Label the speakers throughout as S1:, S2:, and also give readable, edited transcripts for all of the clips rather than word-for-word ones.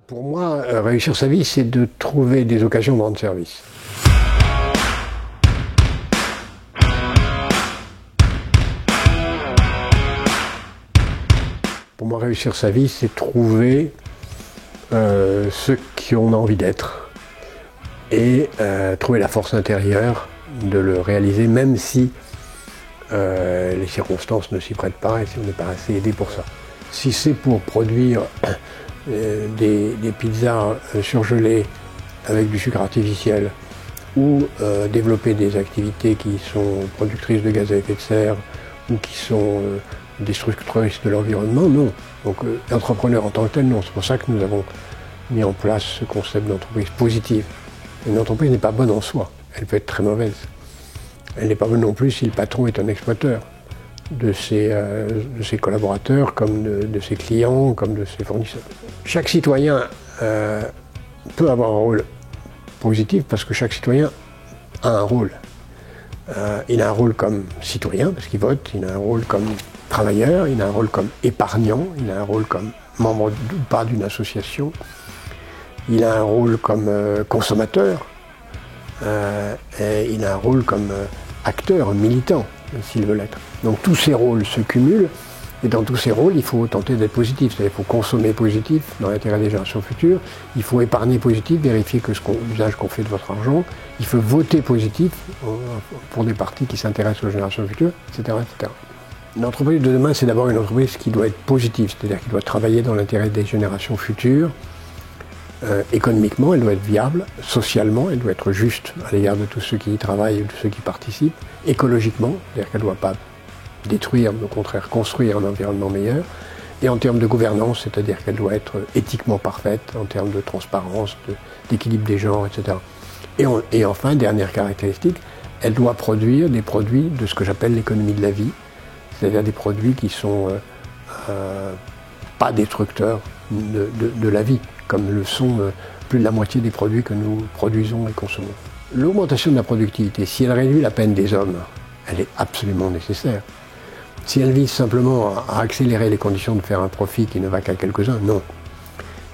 S1: Pour moi, réussir sa vie, c'est de trouver des occasions de rendre service. Pour moi, réussir sa vie, c'est trouver ceux qui on a envie d'être et trouver la force intérieure de le réaliser, même si les circonstances ne s'y prêtent pas et si on n'est pas assez aidé pour ça. Si c'est pour produire des pizzas surgelées avec du sucre artificiel ou développer des activités qui sont productrices de gaz à effet de serre ou qui sont destructrices de l'environnement, non. Donc entrepreneur en tant que tel, non. C'est pour ça que nous avons mis en place ce concept d'entreprise positive. Une entreprise n'est pas bonne en soi, elle peut être très mauvaise. Elle n'est pas bonne non plus si le patron est un exploiteur de ses collaborateurs, comme de ses clients, comme de ses fournisseurs. Chaque citoyen peut avoir un rôle positif parce que chaque citoyen a un rôle. Il a un rôle comme citoyen parce qu'il vote, il a un rôle comme travailleur, il a un rôle comme épargnant, il a un rôle comme membre ou pas d'une association, il a un rôle comme consommateur, et il a un rôle comme acteur, militant, s'il veut l'être. Donc tous ces rôles se cumulent, et dans tous ces rôles, il faut tenter d'être positif. C'est-à-dire qu'il faut consommer positif dans l'intérêt des générations futures, il faut épargner positif, vérifier que l'usage qu'on fait de votre argent, il faut voter positif pour des partis qui s'intéressent aux générations futures, etc., etc. L'entreprise de demain, c'est d'abord une entreprise qui doit être positive, c'est-à-dire qui doit travailler dans l'intérêt des générations futures. Économiquement, elle doit être viable, socialement, elle doit être juste à l'égard de tous ceux qui y travaillent et de ceux qui participent, écologiquement, c'est-à-dire qu'elle ne doit pas détruire, mais au contraire construire un environnement meilleur, et en termes de gouvernance, c'est-à-dire qu'elle doit être éthiquement parfaite, en termes de transparence, d'équilibre des genres, etc. Et enfin, dernière caractéristique, elle doit produire des produits de ce que j'appelle l'économie de la vie, c'est-à-dire des produits qui ne sont pas destructeurs de la vie, comme le sont plus de la moitié des produits que nous produisons et consommons. L'augmentation de la productivité, si elle réduit la peine des hommes, elle est absolument nécessaire. Si elle vise simplement à accélérer les conditions de faire un profit qui ne va qu'à quelques-uns, non.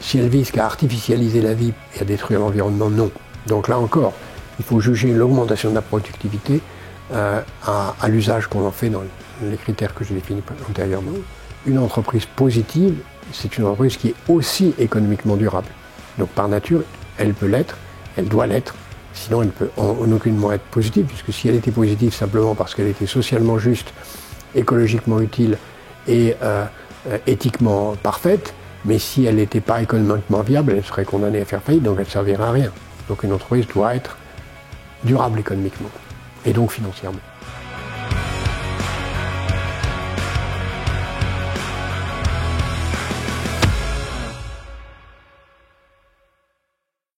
S1: Si elle vise qu'à artificialiser la vie et à détruire l'environnement, non. Donc là encore, il faut juger l'augmentation de la productivité à l'usage qu'on en fait dans les critères que j'ai définis antérieurement. Une entreprise positive, c'est une entreprise qui est aussi économiquement durable. Donc par nature, elle peut l'être, elle doit l'être, sinon elle ne peut en aucunement être positive, puisque si elle était positive simplement parce qu'elle était socialement juste, écologiquement utile et éthiquement parfaite, mais si elle n'était pas économiquement viable, elle serait condamnée à faire faillite, donc elle ne servirait à rien. Donc une entreprise doit être durable économiquement, et donc financièrement.